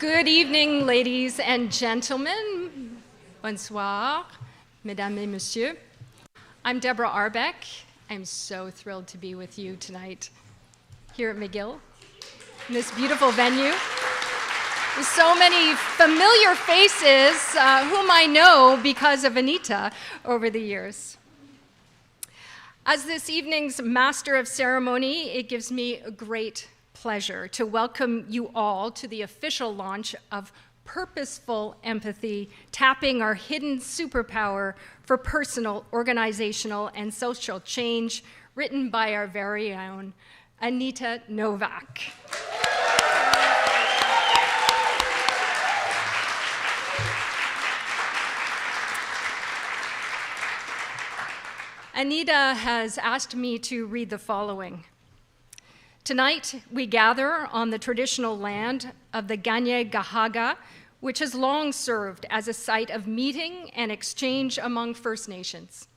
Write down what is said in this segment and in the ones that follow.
Good evening, ladies and gentlemen. Bonsoir, mesdames et messieurs. I'm Debra Arbec. I'm so thrilled to be with you tonight here at McGill, in this beautiful venue. With so many familiar faces whom I know because of Anita over the years. As this evening's master of ceremony, it gives me a great pleasure to welcome you all to the official launch of Purposeful Empathy, tapping our hidden superpower for personal, organizational, and social change, written by our very own Anita Nowak. Anita has asked me to read the following. Tonight, we gather on the traditional land of the Kanien'kehá:ka, which has long served as a site of meeting and exchange among First Nations.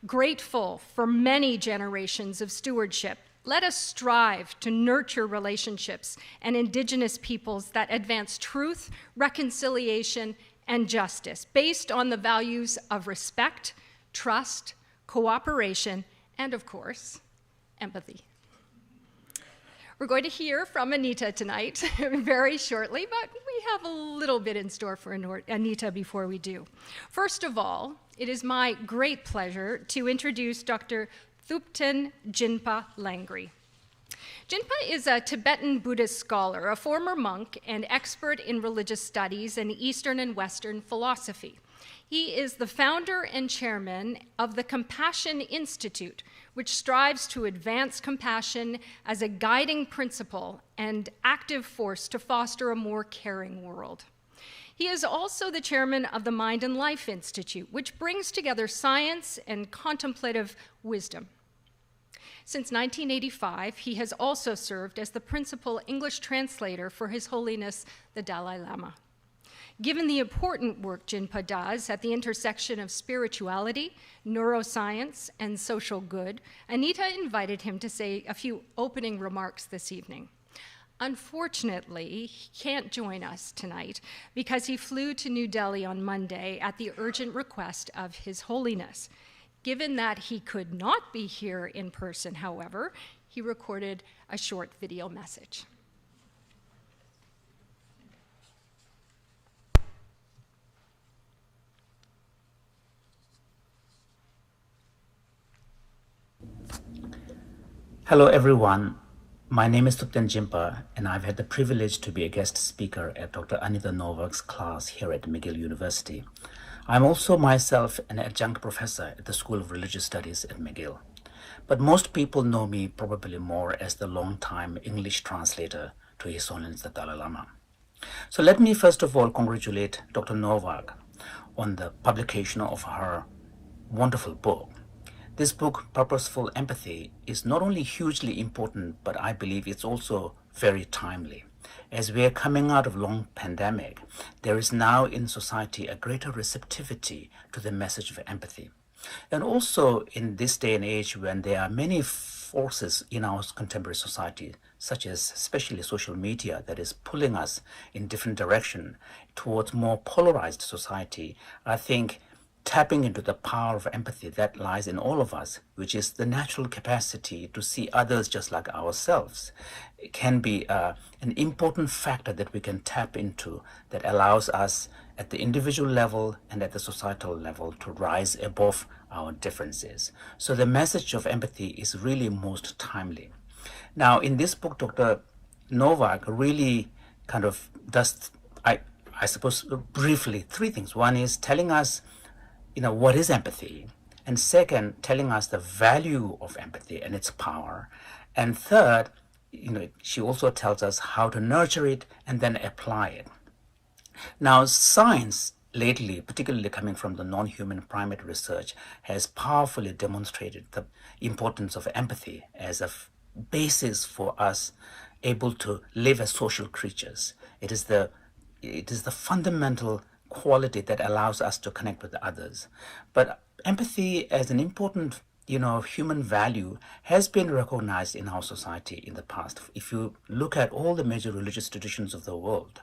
Grateful for many generations of stewardship, let us strive to nurture relationships and Indigenous peoples that advance truth, reconciliation, and justice based on the values of respect, trust, cooperation, and of course, empathy. We're going to hear from Anita tonight very shortly, but we have a little bit in store for Anita before we do. First of all, it is my great pleasure to introduce Dr. Thupten Jinpa Langri. Jinpa is a Tibetan Buddhist scholar, a former monk, and expert in religious studies and Eastern and Western philosophy. He is the founder and chairman of the Compassion Institute, which strives to advance compassion as a guiding principle and active force to foster a more caring world. He is also the chairman of the Mind and Life Institute, which brings together science and contemplative wisdom. Since 1985, he has also served as the principal English translator for His Holiness the Dalai Lama. Given the important work Jinpa does at the intersection of spirituality, neuroscience, and social good, Anita invited him to say a few opening remarks this evening. Unfortunately, he can't join us tonight because he flew to New Delhi on Monday at the urgent request of His Holiness. Given that he could not be here in person, however, he recorded a short video message. Hello everyone, my name is Thupten Jinpa and I've had the privilege to be a guest speaker at Dr. Anita Nowak's class here at McGill University. I'm also myself an adjunct professor at the School of Religious Studies at McGill. But most people know me probably more as the long-time English translator to His Holiness the Dalai Lama. So let me first of all congratulate Dr. Nowak on the publication of her wonderful book. This book, Purposeful Empathy, is not only hugely important, but I believe it's also very timely. As we are coming out of a long pandemic, there is now in society a greater receptivity to the message of empathy. And also in this day and age when there are many forces in our contemporary society, such as especially social media, that is pulling us in different direction towards more polarized society, I think tapping into the power of empathy that lies in all of us, which is the natural capacity to see others just like ourselves, it can be an important factor that we can tap into that allows us at the individual level and at the societal level to rise above our differences. So the message of empathy is really most timely. Now in this book, Dr. Nowak really kind of does, I suppose briefly, three things. One is telling us what is empathy? And second, telling us the value of empathy and its power. And third, she also tells us how to nurture it and then apply it. Now, science lately, particularly coming from the non-human primate research, has powerfully demonstrated the importance of empathy as a basis for us able to live as social creatures. It is the fundamental quality that allows us to connect with others. But empathy as an important human value has been recognized in our society in the past. If you look at all the major religious traditions of the world,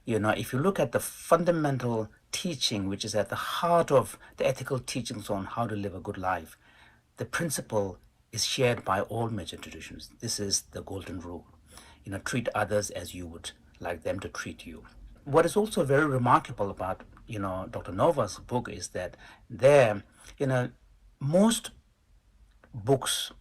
if you look at the fundamental teaching, which is at the heart of the ethical teachings on how to live a good life, the principle is shared by all major traditions. This is the golden rule. Treat others as you would like them to treat you. What is also very remarkable about, Dr. Nowak's book is that there, most books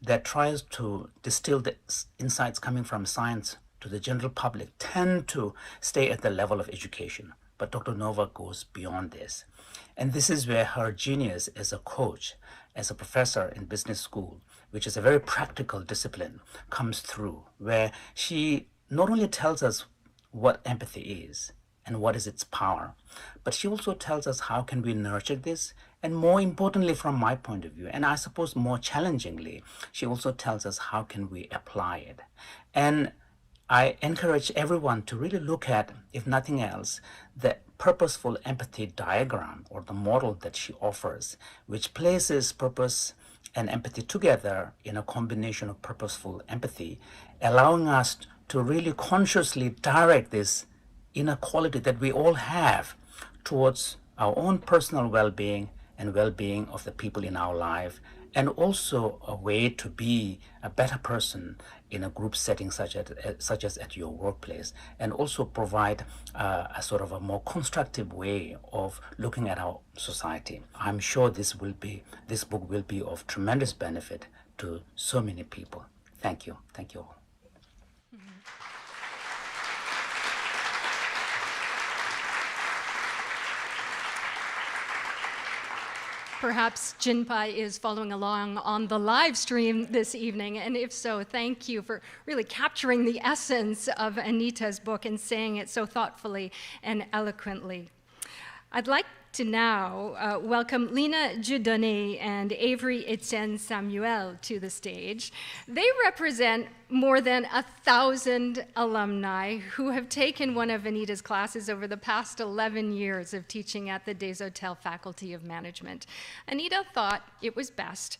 that tries to distill the insights coming from science to the general public tend to stay at the level of education. But Dr. Nowak goes beyond this. And this is where her genius as a coach, as a professor in business school, which is a very practical discipline, comes through, where she not only tells us what empathy is and what is its power, but she also tells us how can we nurture this, and more importantly from my point of view, and I suppose more challengingly, she also tells us how can we apply it. And I encourage everyone to really look at, if nothing else, the purposeful empathy diagram or the model that she offers, which places purpose and empathy together in a combination of purposeful empathy, allowing us to really consciously direct this inner quality that we all have towards our own personal well-being and well-being of the people in our life, and also a way to be a better person in a group setting such as at your workplace, and also provide a sort of a more constructive way of looking at our society. I'm sure this book will be of tremendous benefit to so many people. Thank you. Thank you all. Perhaps Jinpa is following along on the live stream this evening, and if so, thank you for really capturing the essence of Anita's book and saying it so thoughtfully and eloquently. I'd like to now welcome Lina, Dieudonné, and Avary Etienne-Samuel to the stage. They represent more than 1,000 alumni who have taken one of Anita's classes over the past 11 years of teaching at the Des Hôtels Faculty of Management. Anita thought it was best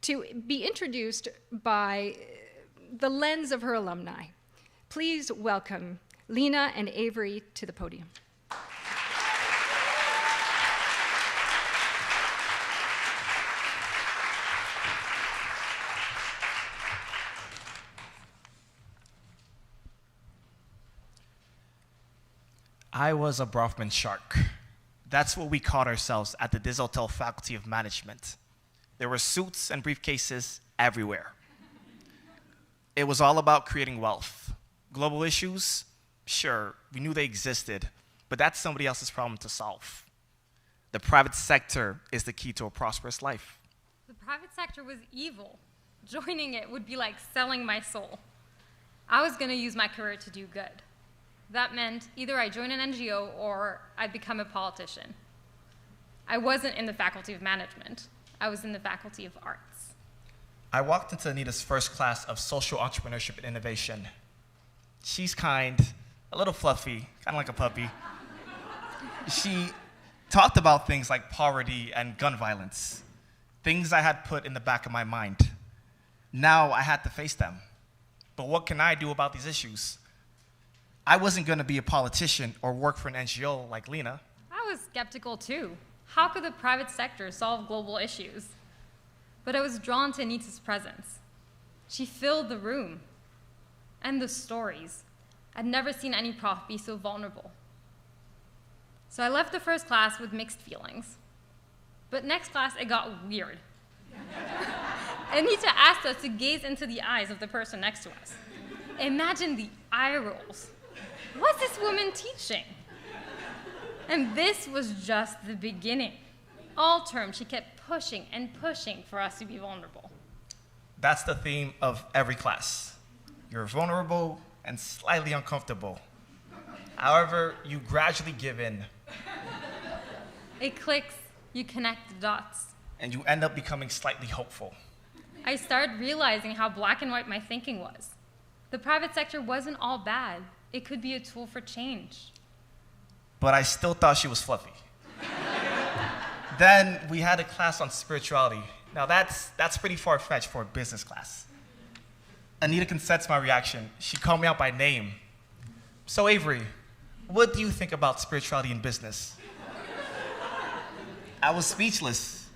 to be introduced by the lens of her alumni. Please welcome Lina and Avary to the podium. I was a Brofman shark. That's what we called ourselves at the Des Hôtels Faculty of Management. There were suits and briefcases everywhere. It was all about creating wealth. Global issues, sure, we knew they existed, but that's somebody else's problem to solve. The private sector is the key to a prosperous life. The private sector was evil. Joining it would be like selling my soul. I was going to use my career to do good. That meant either I join an NGO or I'd become a politician. I wasn't in the Faculty of Management. I was in the Faculty of Arts. I walked into Anita's first class of social entrepreneurship and innovation. She's kind, a little fluffy, kind of like a puppy. She talked about things like poverty and gun violence, things I had put in the back of my mind. Now I had to face them. But what can I do about these issues? I wasn't going to be a politician or work for an NGO like Lina. I was skeptical too. How could the private sector solve global issues? But I was drawn to Anita's presence. She filled the room. And the stories. I'd never seen any prof be so vulnerable. So I left the first class with mixed feelings. But next class, it got weird. Anita asked us to gaze into the eyes of the person next to us. Imagine the eye rolls. What's this woman teaching? And this was just the beginning. All term, she kept pushing and pushing for us to be vulnerable. That's the theme of every class. You're vulnerable and slightly uncomfortable. However, you gradually give in. It clicks, you connect the dots. And you end up becoming slightly hopeful. I started realizing how black and white my thinking was. The private sector wasn't all bad. It could be a tool for change. But I still thought she was fluffy. Then we had a class on spirituality. Now that's pretty far-fetched for a business class. Anita can sense my reaction. She called me out by name. So Avary, what do you think about spirituality in business? I was speechless.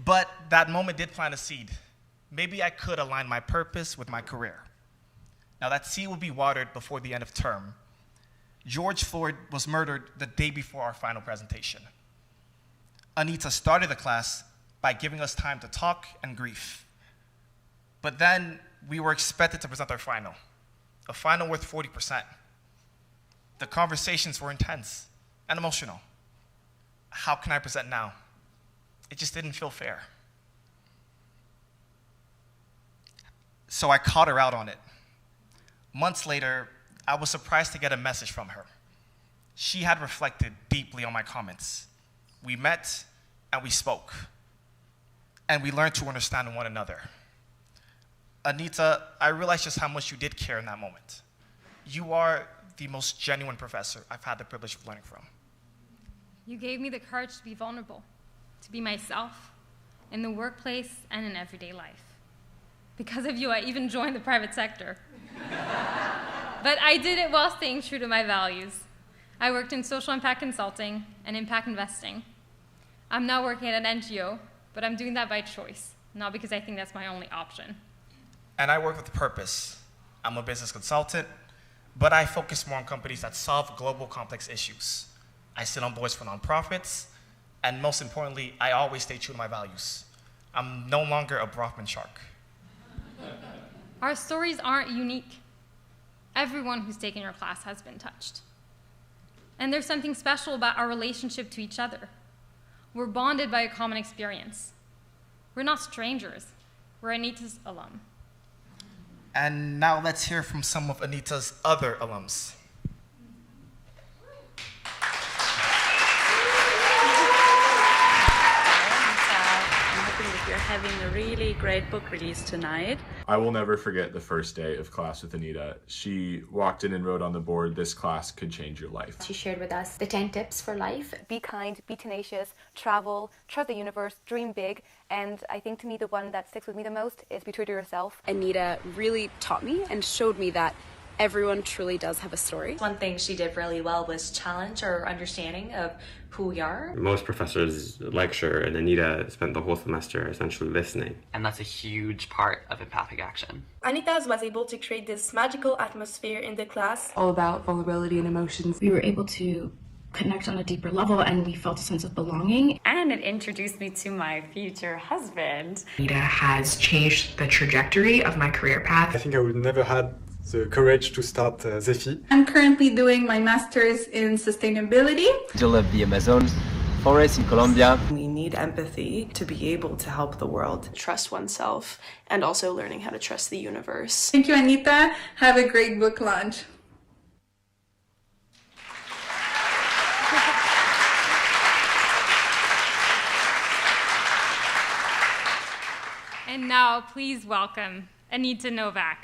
But that moment did plant a seed. Maybe I could align my purpose with my career. Now that seed will be watered before the end of term. George Floyd was murdered the day before our final presentation. Anita started the class by giving us time to talk and grieve. But then we were expected to present our final, a final worth 40%. The conversations were intense and emotional. How can I present now? It just didn't feel fair. So I called her out on it. Months later, I was surprised to get a message from her. She had reflected deeply on my comments. We met and we spoke. And we learned to understand one another. Anita, I realized just how much you did care in that moment. You are the most genuine professor I've had the privilege of learning from. You gave me the courage to be vulnerable, to be myself, in the workplace and in everyday life. Because of you, I even joined the private sector. But I did it while staying true to my values. I worked in social impact consulting and impact investing. I'm now working at an NGO, but I'm doing that by choice, not because I think that's my only option. And I work with purpose. I'm a business consultant, but I focus more on companies that solve global complex issues. I sit on boards for nonprofits, and most importantly, I always stay true to my values. I'm no longer a Brahman shark. Our stories aren't unique. Everyone who's taken your class has been touched. And there's something special about our relationship to each other. We're bonded by a common experience. We're not strangers. We're Anita's alum. And now let's hear from some of Anita's other alums. You're having a really great book release tonight. I will never forget the first day of class with Anita. She walked in and wrote on the board, "This class could change your life." She shared with us the 10 tips for life. Be kind, be tenacious, travel, trust the universe, dream big. And I think to me the one that sticks with me the most is be true to yourself. Anita really taught me and showed me that everyone truly does have a story. One thing she did really well was challenge our understanding of who we are. Most professors lecture, and Anita spent the whole semester essentially listening. And that's a huge part of empathic action. Anita was able to create this magical atmosphere in the class. All about vulnerability and emotions. We were able to connect on a deeper level, and we felt a sense of belonging. And it introduced me to my future husband. Anita has changed the trajectory of my career path. I think I would never had the courage to start Zefi. I'm currently doing my master's in sustainability. Still love the Amazon forest in Colombia. We need empathy to be able to help the world. Trust oneself and also learning how to trust the universe. Thank you, Anita. Have a great book launch. And now, please welcome Anita Nowak.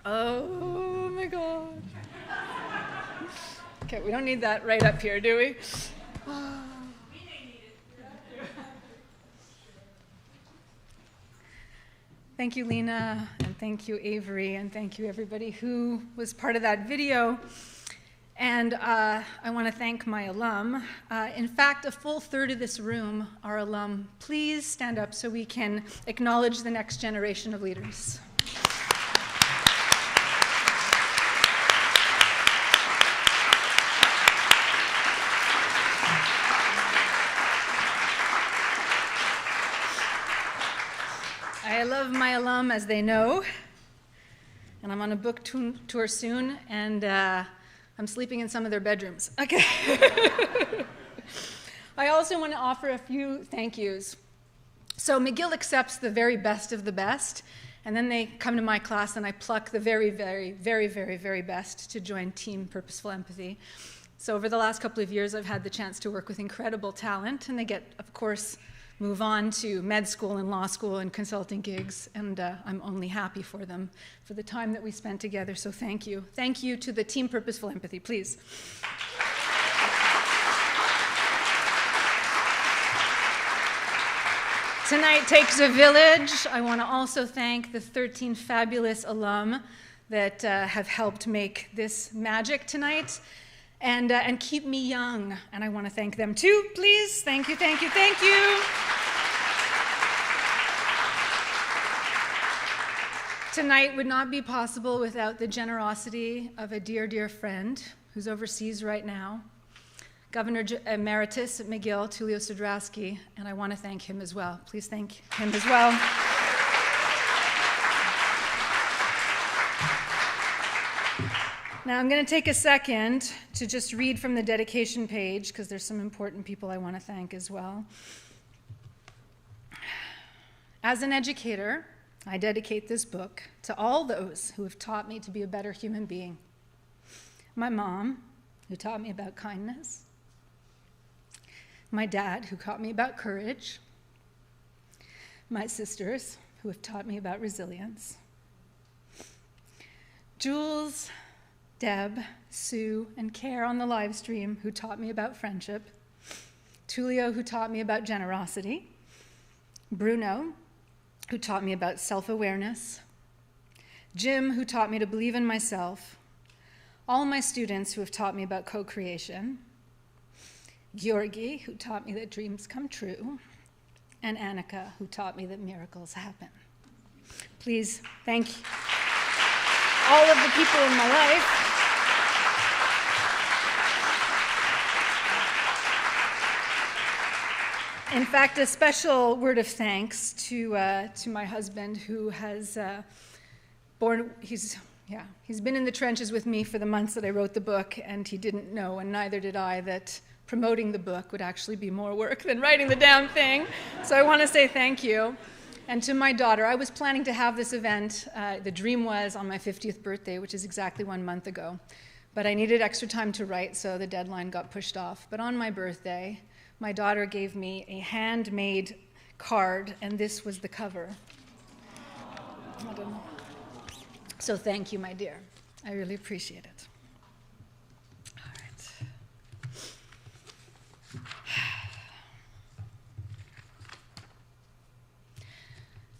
Oh my God. Okay, we don't need that right up here, do we? Thank you, Lina, and thank you, Avary, and thank you, everybody who was part of that video. And I want to thank my alum. In fact, a full third of this room are alum. Please stand up so we can acknowledge the next generation of leaders. I love my alum, as they know, and I'm on a book tour soon, and I'm sleeping in some of their bedrooms. Okay. I also want to offer a few thank yous. So McGill accepts the very best of the best, And then they come to my class and I pluck the very, very, very, very, very best to join Team Purposeful Empathy. So over the last couple of years, I've had the chance to work with incredible talent, and they get, of course, move on to med school and law school and consulting gigs, and I'm only happy for them, for the time that we spent together, so thank you. Thank you to the Team Purposeful Empathy, please. Tonight takes a village. I want to also thank the 13 fabulous alum that have helped make this magic tonight and keep me young. And I want to thank them too, please. Thank you, thank you, thank you. Tonight would not be possible without the generosity of a dear, dear friend who's overseas right now, Governor Emeritus at McGill, Tulio Sudrasky, and I want to thank him as well. Please thank him as well. Now I'm going to take a second to just read from the dedication page, because there's some important people I want to thank as well. As an educator, I dedicate this book to all those who have taught me to be a better human being. My mom, who taught me about kindness. My dad, who taught me about courage. My sisters, who have taught me about resilience. Jules, Deb, Sue, and Care on the live stream, who taught me about friendship. Tulio, who taught me about generosity. Bruno, who taught me about self-awareness. Jim, who taught me to believe in myself. All my students who have taught me about co-creation. Georgi, who taught me that dreams come true. And Annika, who taught me that miracles happen. Please thank all of the people in my life. In fact, a special word of thanks to my husband, who has he's been in the trenches with me for the months that I wrote the book, and he didn't know, and neither did I, that promoting the book would actually be more work than writing the damn thing. So I want to say thank you. And to my daughter, I was planning to have this event. The dream was on my 50th birthday, which is exactly 1 month ago. But I needed extra time to write, so the deadline got pushed off. But on my birthday, my daughter gave me a handmade card, and this was the cover. I don't know. So thank you, my dear. I really appreciate it. All right.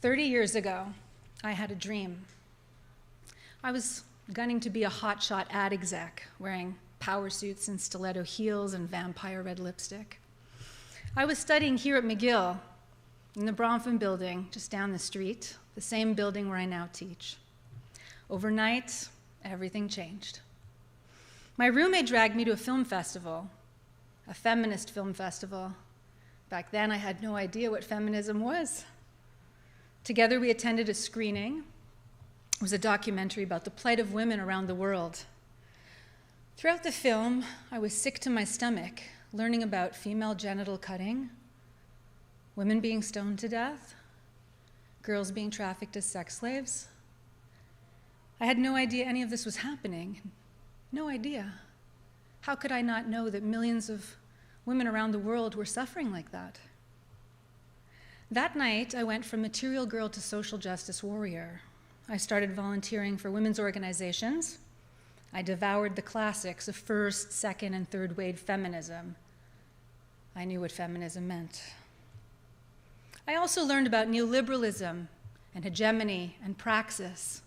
30 years ago, I had a dream. I was gunning to be a hotshot ad exec, wearing power suits and stiletto heels and vampire red lipstick. I was studying here at McGill in the Bronfman building just down the street, the same building where I now teach. Overnight, everything changed. My roommate dragged me to a film festival, a feminist film festival. Back then, I had no idea what feminism was. Together, we attended a screening. It was a documentary about the plight of women around the world. Throughout the film, I was sick to my stomach, learning about female genital cutting, women being stoned to death, girls being trafficked as sex slaves. I had no idea any of this was happening. No idea. How could I not know that millions of women around the world were suffering like that? That night, I went from material girl to social justice warrior. I started volunteering for women's organizations. I devoured the classics of first, second, and third wave feminism. I knew what feminism meant. I also learned about neoliberalism and hegemony and praxis.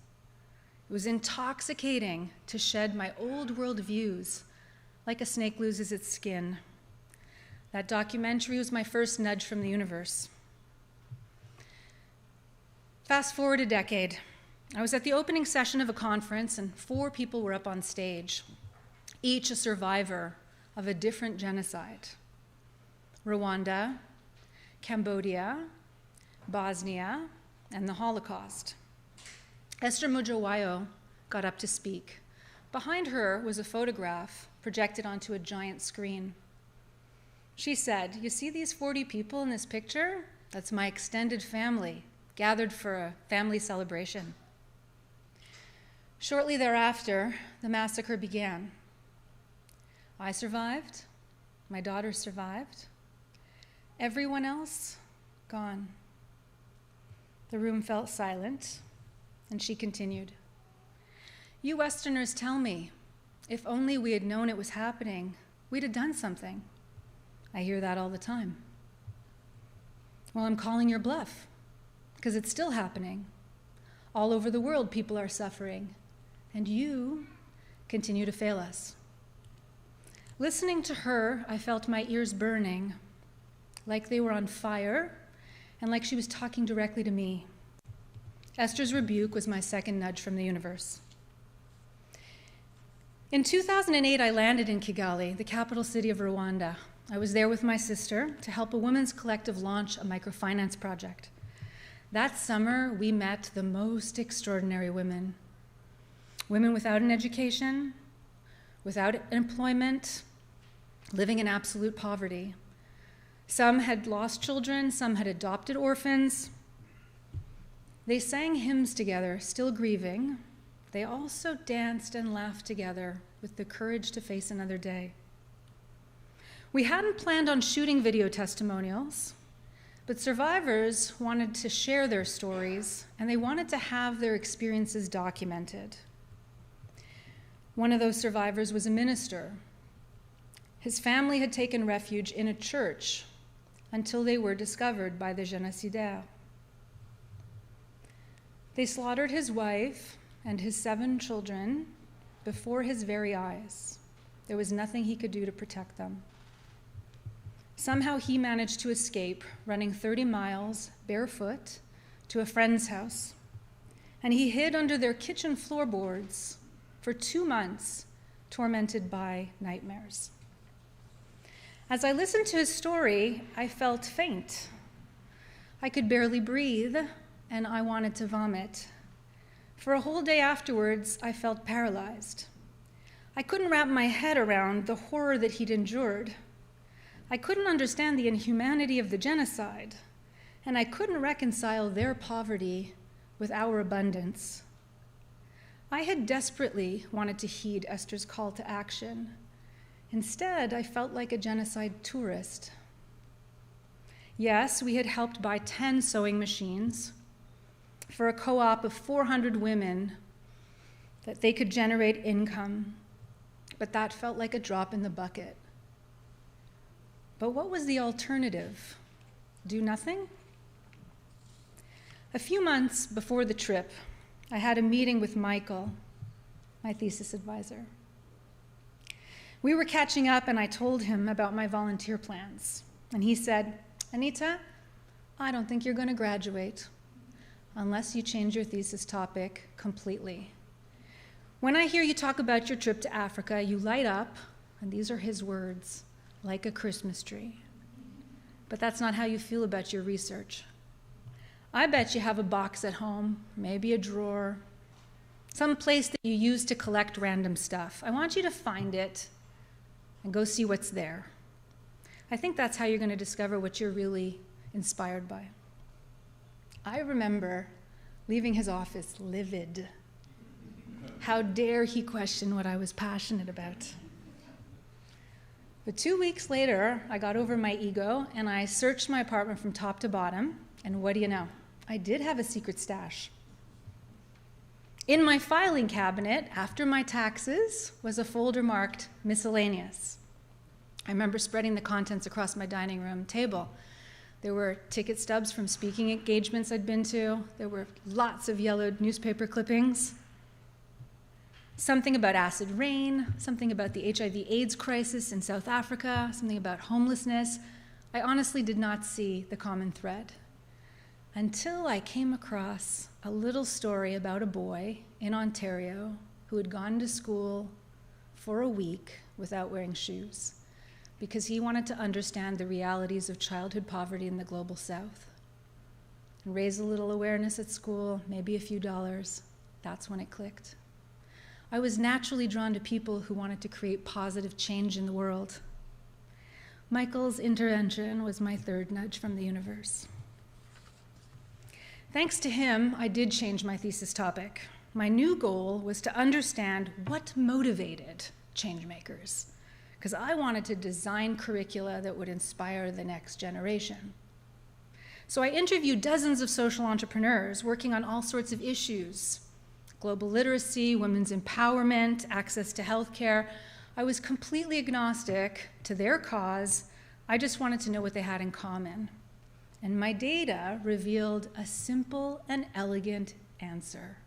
It was intoxicating to shed my old world views like a snake loses its skin. That documentary was my first nudge from the universe. Fast forward a decade. I was at the opening session of a conference, and 4 people were up on stage, each a survivor of a different genocide. Rwanda, Cambodia, Bosnia, and the Holocaust. Esther Mujawayo got up to speak. Behind her was a photograph projected onto a giant screen. She said, "You see these 40 people in this picture? That's my extended family, gathered for a family celebration. Shortly thereafter, the massacre began. I survived. My daughter survived. Everyone else, gone. The room felt silent, and she continued. You Westerners tell me, if only we had known it was happening, we'd have done something. I hear that all the time. Well, I'm calling your bluff, because it's still happening. All over the world, people are suffering, and you continue to fail us. Listening to her, I felt my ears burning, like they were on fire, and like she was talking directly to me. Esther's rebuke was my second nudge from the universe. In 2008, I landed in Kigali, the capital city of Rwanda. I was there with my sister to help a women's collective launch a microfinance project. That summer, we met the most extraordinary women. Women without an education, without employment, living in absolute poverty. Some had lost children, some had adopted orphans. They sang hymns together, still grieving. They also danced and laughed together with the courage to face another day. We hadn't planned on shooting video testimonials, but survivors wanted to share their stories, and they wanted to have their experiences documented. One of those survivors was a minister. His family had taken refuge in a church until they were discovered by the génocidaires. They slaughtered his wife and his 7 children before his very eyes. There was nothing he could do to protect them. Somehow he managed to escape, running 30 miles barefoot to a friend's house, and he hid under their kitchen floorboards for 2 months, tormented by nightmares. As I listened to his story, I felt faint. I could barely breathe, and I wanted to vomit. For a whole day afterwards, I felt paralyzed. I couldn't wrap my head around the horror that he'd endured. I couldn't understand the inhumanity of the genocide, and I couldn't reconcile their poverty with our abundance. I had desperately wanted to heed Esther's call to action. Instead, I felt like a genocide tourist. Yes, we had helped buy 10 sewing machines for a co-op of 400 women that they could generate income, but that felt like a drop in the bucket. But what was the alternative? Do nothing? A few months before the trip, I had a meeting with Michael, my thesis advisor. We were catching up, and I told him about my volunteer plans. And he said, Anita, I don't think you're going to graduate unless you change your thesis topic completely. When I hear you talk about your trip to Africa, you light up, and these are his words, like a Christmas tree. But that's not how you feel about your research. I bet you have a box at home, maybe a drawer, some place that you use to collect random stuff. I want you to find it and go see what's there. I think that's how you're going to discover what you're really inspired by. I remember leaving his office livid. How dare he question what I was passionate about? But 2 weeks later, I got over my ego and I searched my apartment from top to bottom, and what do you know? I did have a secret stash. In my filing cabinet, after my taxes, was a folder marked miscellaneous. I remember spreading the contents across my dining room table. There were ticket stubs from speaking engagements I'd been to. There were lots of yellowed newspaper clippings. Something about acid rain, something about the HIV/AIDS crisis in South Africa, something about homelessness. I honestly did not see the common thread until I came across a little story about a boy in Ontario who had gone to school for a week without wearing shoes because he wanted to understand the realities of childhood poverty in the global South and raise a little awareness at school, maybe a few dollars. That's when it clicked. I was naturally drawn to people who wanted to create positive change in the world. Michael's intervention was my third nudge from the universe. Thanks to him, I did change my thesis topic. My new goal was to understand what motivated changemakers, because I wanted to design curricula that would inspire the next generation. So I interviewed dozens of social entrepreneurs working on all sorts of issues: global literacy, women's empowerment, access to healthcare. I was completely agnostic to their cause. I just wanted to know what they had in common. And my data revealed a simple and elegant answer: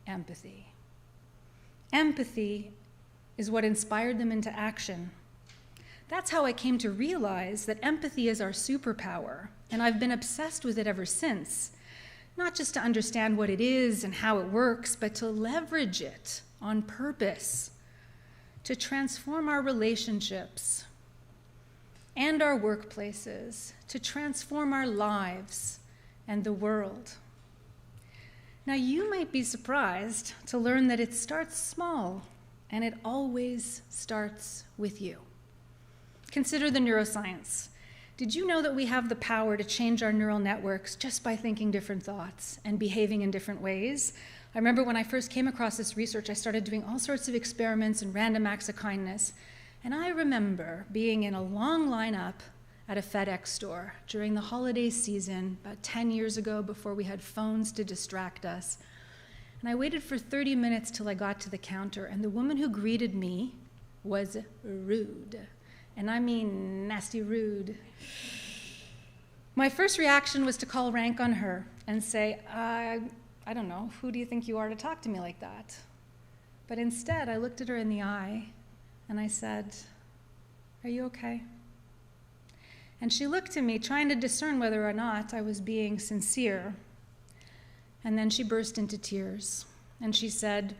empathy. Empathy is what inspired them into action. That's how I came to realize that empathy is our superpower, and I've been obsessed with it ever since. Not just to understand what it is and how it works, but to leverage it on purpose, to transform our relationships and our workplaces, to transform our lives and the world. Now, you might be surprised to learn that it starts small, and it always starts with you. Consider the neuroscience. Did you know that we have the power to change our neural networks just by thinking different thoughts and behaving in different ways? I remember when I first came across this research, I started doing all sorts of experiments and random acts of kindness. And I remember being in a long lineup at a FedEx store during the holiday season about 10 years ago, before we had phones to distract us. And I waited for 30 minutes till I got to the counter, and the woman who greeted me was rude. And I mean nasty rude. My first reaction was to call rank on her and say, I don't know, who do you think you are to talk to me like that? But instead, I looked at her in the eye and I said, "Are you okay?" And she looked at me, trying to discern whether or not I was being sincere. And then she burst into tears. And she said,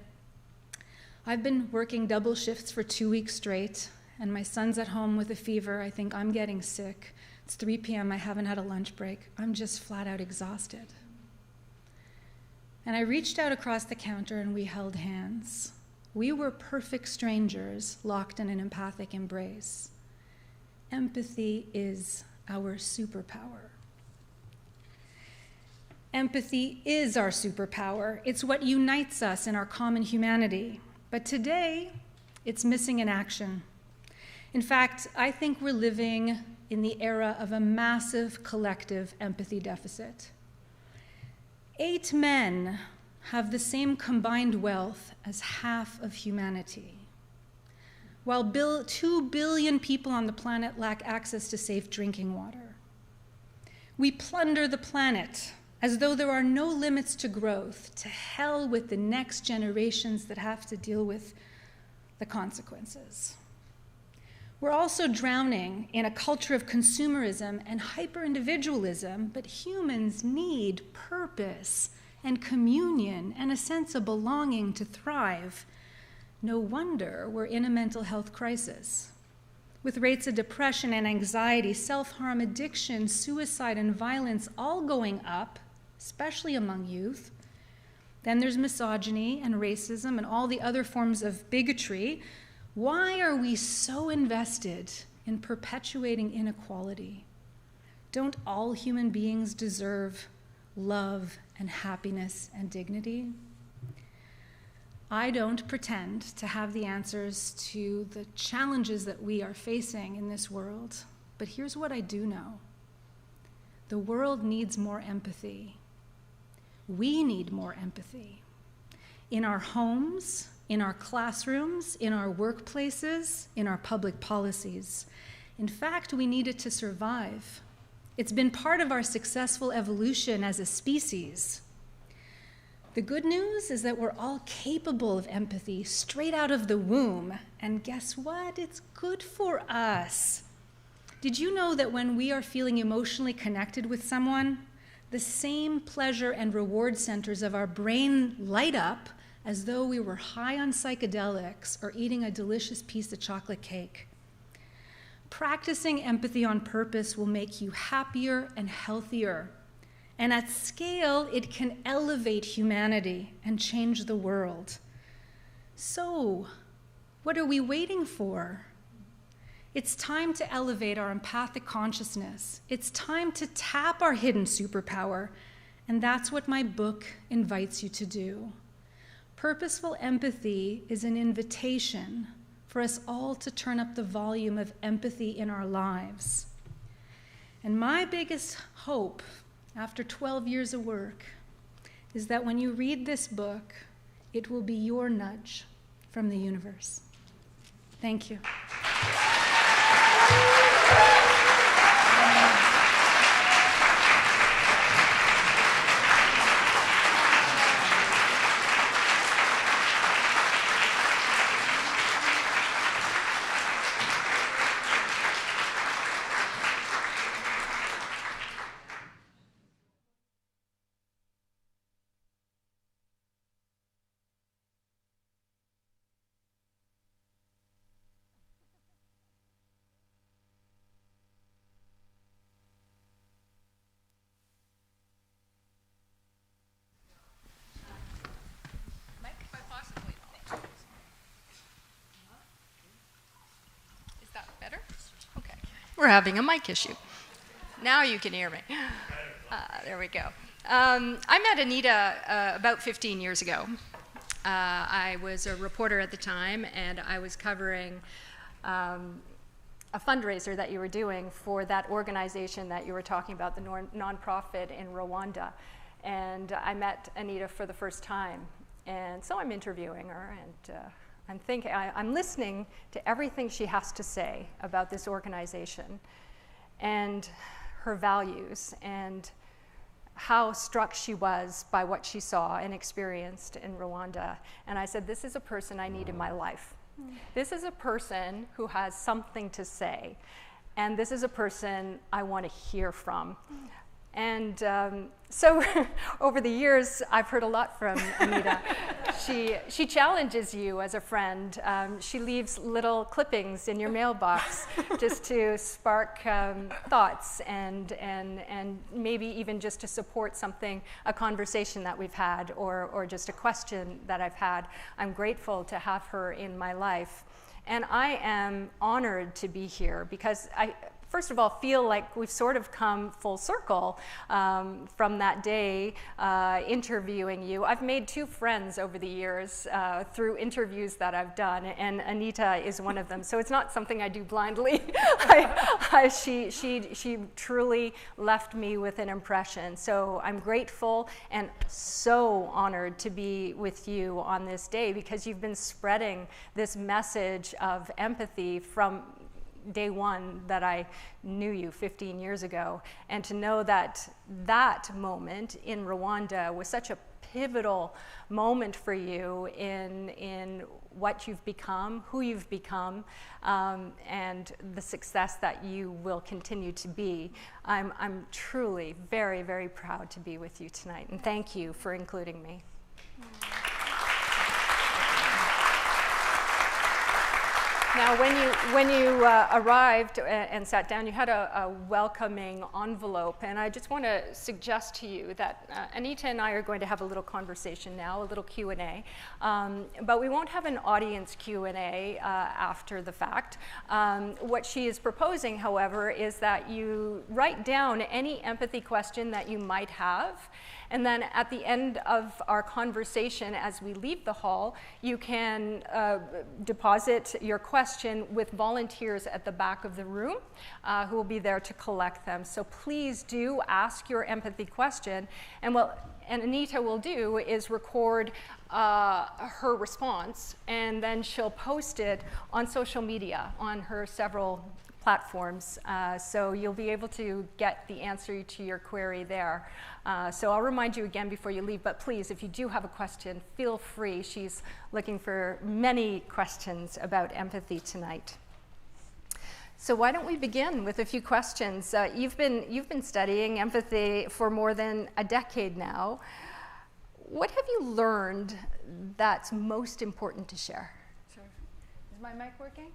"I've been working double shifts for 2 weeks straight, and my son's at home with a fever. I think I'm getting sick. It's 3 p.m. I haven't had a lunch break. I'm just flat out exhausted." And I reached out across the counter and we held hands. We were perfect strangers locked in an empathic embrace. Empathy is our superpower. Empathy is our superpower. It's what unites us in our common humanity. But today, it's missing in action. In fact, I think we're living in the era of a massive collective empathy deficit. 8 men have the same combined wealth as half of humanity, while 2 billion people on the planet lack access to safe drinking water. We plunder the planet as though there are no limits to growth. To hell with the next generations that have to deal with the consequences. We're also drowning in a culture of consumerism and hyper-individualism, but humans need purpose and communion and a sense of belonging to thrive. No wonder we're in a mental health crisis, with rates of depression and anxiety, self-harm, addiction, suicide, and violence all going up, especially among youth. Then there's misogyny and racism and all the other forms of bigotry. Why are we so invested in perpetuating inequality? Don't all human beings deserve love and happiness and dignity? I don't pretend to have the answers to the challenges that we are facing in this world, but here's what I do know. The world needs more empathy. We need more empathy. In our homes, in our classrooms, in our workplaces, in our public policies. In fact, we need it to survive. It's been part of our successful evolution as a species. The good news is that we're all capable of empathy straight out of the womb. And guess what? It's good for us. Did you know that when we are feeling emotionally connected with someone, the same pleasure and reward centers of our brain light up as though we were high on psychedelics or eating a delicious piece of chocolate cake? Practicing empathy on purpose will make you happier and healthier. And at scale, it can elevate humanity and change the world. So, what are we waiting for? It's time to elevate our empathic consciousness. It's time to tap our hidden superpower And that's what my book invites you to do. Purposeful Empathy is an invitation for us all to turn up the volume of empathy in our lives. And my biggest hope, after 12 years of work, is that when you read this book, it will be your nudge from the universe. Thank you. We're having a mic issue. Now you can hear me. There we go. I met Anita about 15 years ago. I was a reporter at the time, and I was covering a fundraiser that you were doing for that organization that you were talking about, the nonprofit in Rwanda. And I met Anita for the first time. And so I'm interviewing her, and I'm listening to everything she has to say about this organization and her values and how struck she was by what she saw and experienced in Rwanda. And I said, this is a person I need in my life. This is a person who has something to say. And this is a person I want to hear from. And so over the years, I've heard a lot from Anita. She challenges you as a friend. She leaves little clippings in your mailbox just to spark thoughts and maybe even just to support something, a conversation that we've had or just a question that I've had. I'm grateful to have her in my life. And I am honored to be here because I, first of all, feel like we've sort of come full circle from that day interviewing you. I've made 2 friends over the years through interviews that I've done, and Anita is one of them. So it's not something I do blindly. She truly left me with an impression. So I'm grateful and so honored to be with you on this day because you've been spreading this message of empathy from day one that I knew you 15 years ago, and to know that that moment in Rwanda was such a pivotal moment for you in what you've become, who you've become, and the success that you will continue to be. I'm truly very, very proud to be with you tonight, and thank you for including me. Now, when you arrived and sat down, you had a welcoming envelope, and I just want to suggest to you that Anita and I are going to have a little conversation now, a little Q&A, but we won't have an audience Q&A after the fact. What she is proposing, however, is that you write down any empathy question that you might have, and then at the end of our conversation, as we leave the hall, you can deposit your question with volunteers at the back of the room who will be there to collect them. So please do ask your empathy question. And what Anita will do is record her response, and then she'll post it on social media on her several platforms, so you'll be able to get the answer to your query there. So I'll remind you again before you leave, but please, if you do have a question, feel free. She's looking for many questions about empathy tonight. So why don't we begin with a few questions? You've been studying empathy for more than a decade now. What have you learned that's most important to share? Sure. Is my mic working?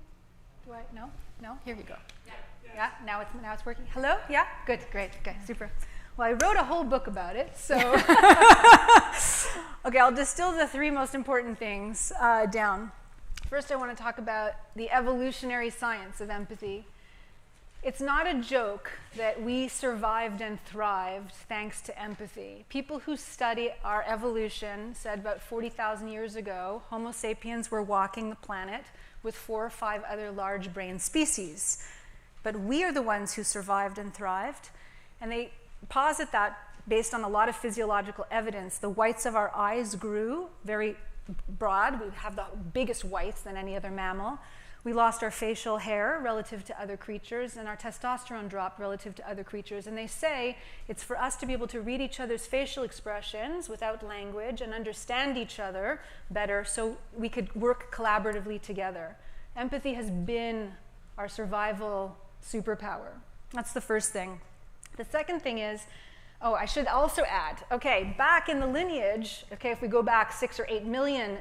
Do I? No? No? Here you go. Yeah? Now it's working. Hello? Yeah? Good, great, okay, super. Well, I wrote a whole book about it, so. Okay, I'll distill the 3 most important things down. First, I want to talk about the evolutionary science of empathy. It's not a joke that we survived and thrived thanks to empathy. People who study our evolution said about 40,000 years ago, Homo sapiens were walking the planet with 4 or 5 other large brain species. But we are the ones who survived and thrived. And they posit that based on a lot of physiological evidence. The whites of our eyes grew very broad. We have the biggest whites than any other mammal. We lost our facial hair relative to other creatures, and our testosterone dropped relative to other creatures. And they say it's for us to be able to read each other's facial expressions without language and understand each other better so we could work collaboratively together. Empathy has been our survival superpower. That's the first thing. The second thing is, I should also add, okay, back in the lineage, okay, if we go back 6 or 8 million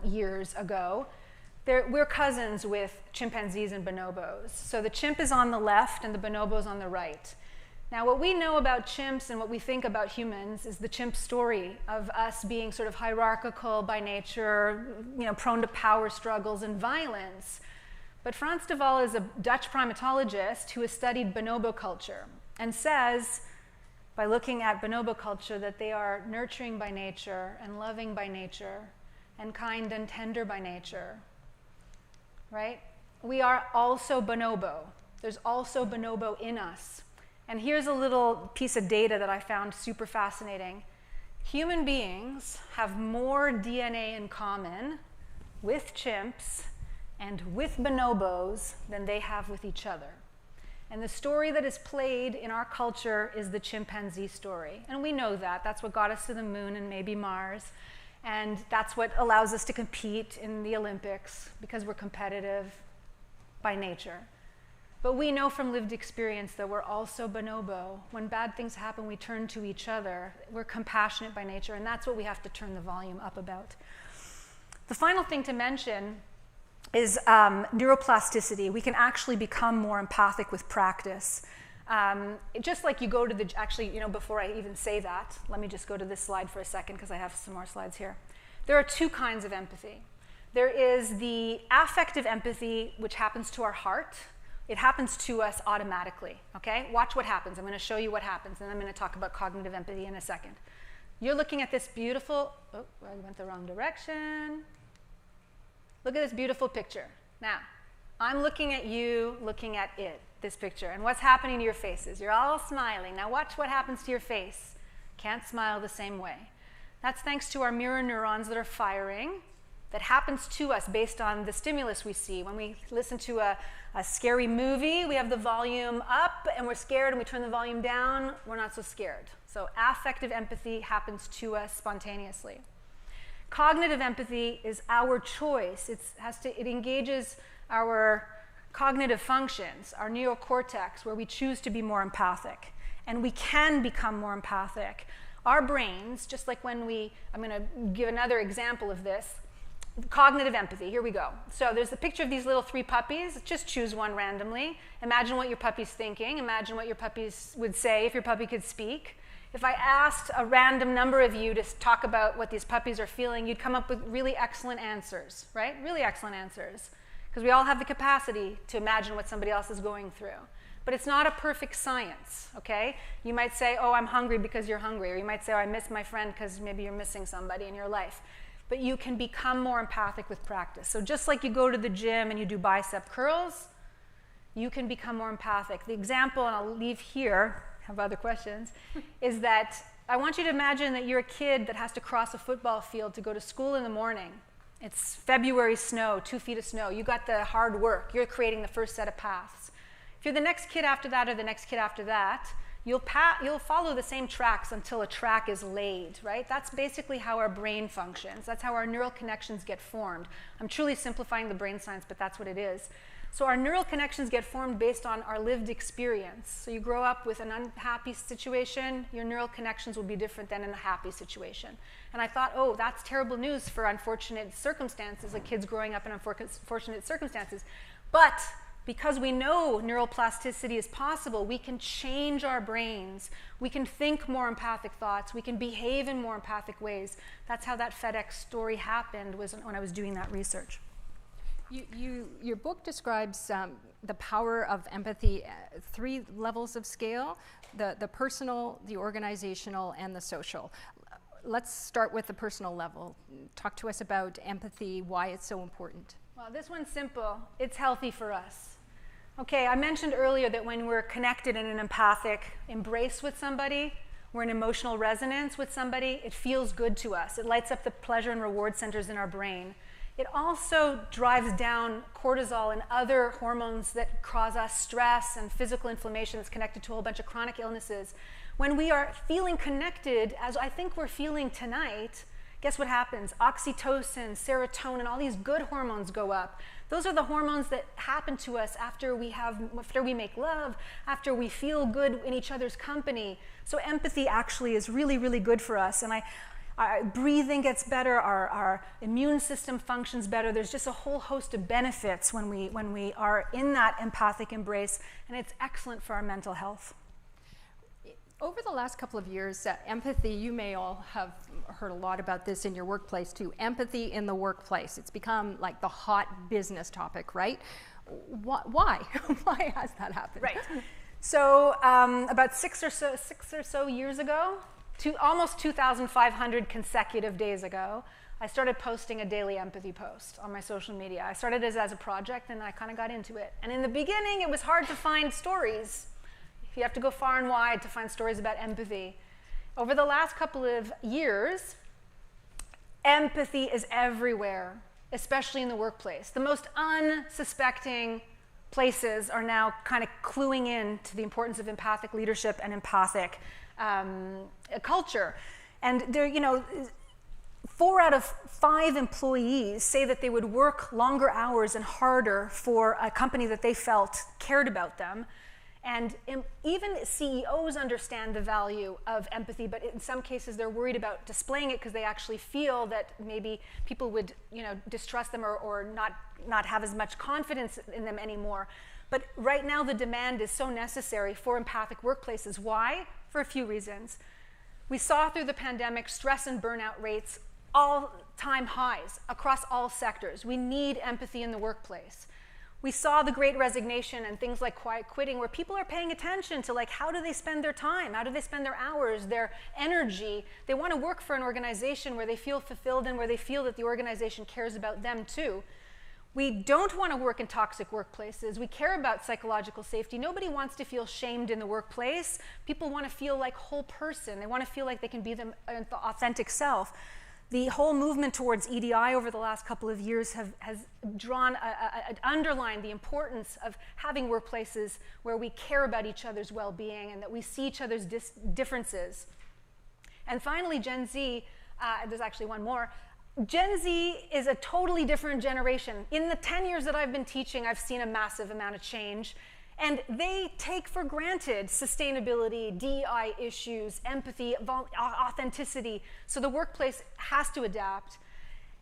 years ago, we're cousins with chimpanzees and bonobos. So the chimp is on the left and the bonobo's on the right. Now, what we know about chimps and what we think about humans is the chimp story of us being sort of hierarchical by nature, prone to power struggles and violence. But Frans de Waal is a Dutch primatologist who has studied bonobo culture and says, by looking at bonobo culture, that they are nurturing by nature and loving by nature and kind and tender by nature. Right? We are also bonobo. There's also bonobo in us. And here's a little piece of data that I found super fascinating. Human beings have more DNA in common with chimps and with bonobos than they have with each other. And the story that is played in our culture is the chimpanzee story. And we know that. That's what got us to the moon and maybe Mars. And that's what allows us to compete in the Olympics, because we're competitive by nature. But we know from lived experience that we're also bonobo. When bad things happen, we turn to each other. We're compassionate by nature, and that's what we have to turn the volume up about. The final thing to mention is neuroplasticity. We can actually become more empathic with practice. Just like you go to before I even say that, let me just go to this slide for a second because I have some more slides here. There are 2 kinds of empathy. There is the affective empathy, which happens to our heart. It happens to us automatically, okay? Watch what happens. I'm going to show you what happens, and I'm going to talk about cognitive empathy in a second. You're looking at this beautiful, I went the wrong direction. Look at this beautiful picture. Now, I'm looking at you, looking at it. This picture, and what's happening to your faces? You're all smiling. Now watch what happens to your face. Can't smile the same way. That's thanks to our mirror neurons that are firing. That happens to us based on the stimulus we see. When we listen to a scary movie, we have the volume up and we're scared, and we turn the volume down, we're not so scared. So affective empathy happens to us spontaneously. Cognitive empathy is our choice. It engages our cognitive functions, our neocortex, where we choose to be more empathic. And we can become more empathic. Our brains, just like when I'm going to give another example of this, cognitive empathy, here we go. So there's a picture of these little 3 puppies. Just choose one randomly. Imagine what your puppy's thinking. Imagine what your puppies would say if your puppy could speak. If I asked a random number of you to talk about what these puppies are feeling, you'd come up with really excellent answers, right? Really excellent answers. Because we all have the capacity to imagine what somebody else is going through. But it's not a perfect science, okay? You might say, oh, I'm hungry because you're hungry. Or you might say, oh, I miss my friend because maybe you're missing somebody in your life. But you can become more empathic with practice. So just like you go to the gym and you do bicep curls, you can become more empathic. The example, and I'll leave here, have other questions, is that I want you to imagine that you're a kid that has to cross a football field to go to school in the morning. It's February snow, 2 feet of snow. You got the hard work. You're creating the first set of paths. If you're the next kid after that or the next kid after that, you'll follow the same tracks until a track is laid, right? That's basically how our brain functions. That's how our neural connections get formed. I'm truly simplifying the brain science, but that's what it is. So our neural connections get formed based on our lived experience. So you grow up with an unhappy situation, your neural connections will be different than in a happy situation. And I thought, oh, that's terrible news for unfortunate circumstances, like kids growing up in unfortunate circumstances. But because we know neuroplasticity is possible, we can change our brains. We can think more empathic thoughts. We can behave in more empathic ways. That's how that FedEx story happened, was when I was doing that research. Your book describes the power of empathy, 3 levels of scale, the personal, the organizational, and the social. Let's start with the personal level. Talk to us about empathy, why it's so important. Well, this one's simple. It's healthy for us. Okay, I mentioned earlier that when we're connected in an empathic embrace with somebody, we're in emotional resonance with somebody, it feels good to us. It lights up the pleasure and reward centers in our brain. It also drives down cortisol and other hormones that cause us stress and physical inflammation that's connected to a whole bunch of chronic illnesses. When we are feeling connected, as I think we're feeling tonight, guess what happens? Oxytocin, serotonin, all these good hormones go up. Those are the hormones that happen to us after we make love, after we feel good in each other's company. So empathy actually is really, really good for us. And our breathing gets better, our immune system functions better. There's just a whole host of benefits when we are in that empathic embrace, and it's excellent for our mental health. Over the last couple of years, empathy, you may all have heard a lot about this in your workplace too, empathy in the workplace. It's become like the hot business topic, right? Why? Why has that happened? Right. So about six or so years ago, almost 2,500 consecutive days ago, I started posting a daily empathy post on my social media. I started as a project, and I kind of got into it. And in the beginning, it was hard to find stories. You have to go far and wide to find stories about empathy. Over the last couple of years, empathy is everywhere, especially in the workplace. The most unsuspecting places are now kind of cluing in to the importance of empathic leadership and empathic culture. And there, 4 out of 5 employees say that they would work longer hours and harder for a company that they felt cared about them. And even CEOs understand the value of empathy, but in some cases they're worried about displaying it because they actually feel that maybe people would, distrust them or not have as much confidence in them anymore. But right now the demand is so necessary for empathic workplaces. Why? For a few reasons. We saw through the pandemic stress and burnout rates all-time highs across all sectors. We need empathy in the workplace. We saw the Great Resignation and things like quiet quitting, where people are paying attention to how do they spend their time, how do they spend their hours, their energy. They want to work for an organization where they feel fulfilled and where they feel that the organization cares about them too. We don't want to work in toxic workplaces. We care about psychological safety. Nobody wants to feel shamed in the workplace. People want to feel like whole person. They want to feel like they can be their authentic self. The whole movement towards EDI over the last couple of years has underlined the importance of having workplaces where we care about each other's well-being and that we see each other's differences. And finally, Gen Z, there's actually one more. Gen Z is a totally different generation. In the 10 years that I've been teaching, I've seen a massive amount of change. And they take for granted sustainability, DEI issues, empathy, authenticity. So the workplace has to adapt.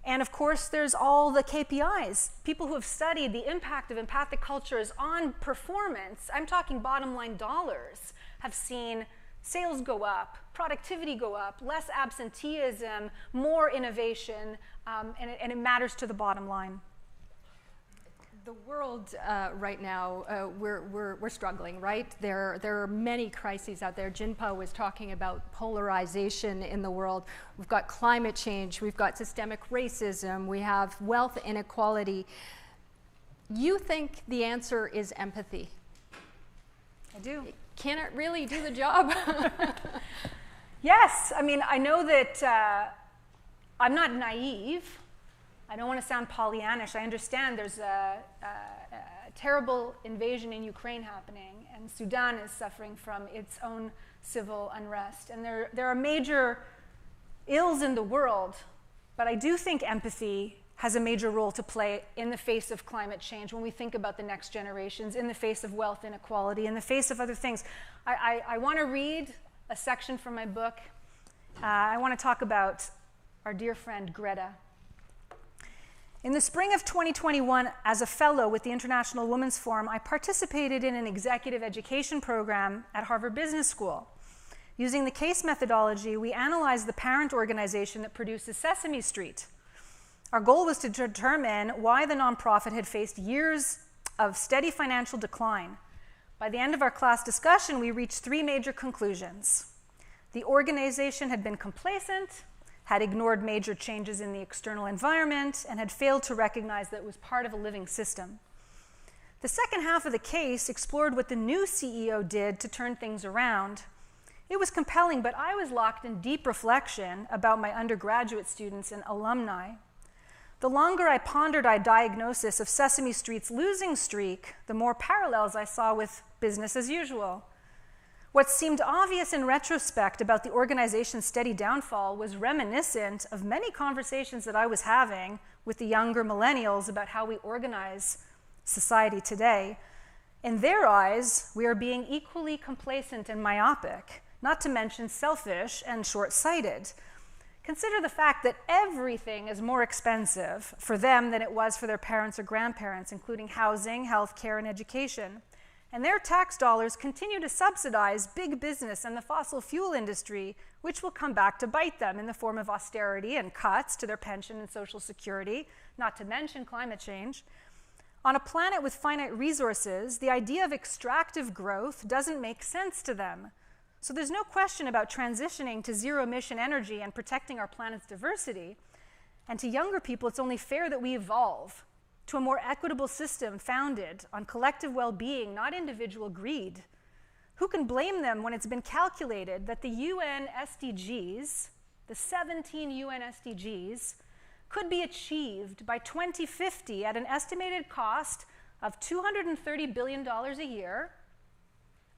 And of course, there's all the KPIs. People who have studied the impact of empathic cultures on performance, I'm talking bottom line dollars, have seen sales go up, productivity go up, less absenteeism, more innovation, and it matters to the bottom line. The world right now, we're struggling, right? There are many crises out there. Jinpa was talking about polarization in the world. We've got climate change, we've got systemic racism, we have wealth inequality. You think the answer is empathy? I do. Can it really do the job? Yes, I mean, I know that I'm not naive. I don't want to sound Pollyannish. I understand there's a terrible invasion in Ukraine happening, and Sudan is suffering from its own civil unrest. And there are major ills in the world, but I do think empathy has a major role to play in the face of climate change, when we think about the next generations, in the face of wealth inequality, in the face of other things. I want to read a section from my book. I want to talk about our dear friend Greta. In the spring of 2021, as a fellow with the International Women's Forum, I participated in an executive education program at Harvard Business School. Using the CASE methodology, we analyzed the parent organization that produces Sesame Street. Our goal was to determine why the nonprofit had faced years of steady financial decline. By the end of our class discussion, we reached 3 major conclusions. The organization had been complacent, had ignored major changes in the external environment, and had failed to recognize that it was part of a living system. The second half of the case explored what the new CEO did to turn things around. It was compelling, but I was locked in deep reflection about my undergraduate students and alumni. The longer I pondered our diagnosis of Sesame Street's losing streak, the more parallels I saw with business as usual. What seemed obvious in retrospect about the organization's steady downfall was reminiscent of many conversations that I was having with the younger millennials about how we organize society today. In their eyes, we are being equally complacent and myopic, not to mention selfish and short-sighted. Consider the fact that everything is more expensive for them than it was for their parents or grandparents, including housing, healthcare, and education. And their tax dollars continue to subsidize big business and the fossil fuel industry, which will come back to bite them in the form of austerity and cuts to their pension and social security, not to mention climate change. On a planet with finite resources, the idea of extractive growth doesn't make sense to them. So there's no question about transitioning to zero-emission energy and protecting our planet's diversity. And to younger people, it's only fair that we evolve to a more equitable system founded on collective well-being, not individual greed. Who can blame them when it's been calculated that the UN SDGs, the 17 UN SDGs, could be achieved by 2050 at an estimated cost of $230 billion a year,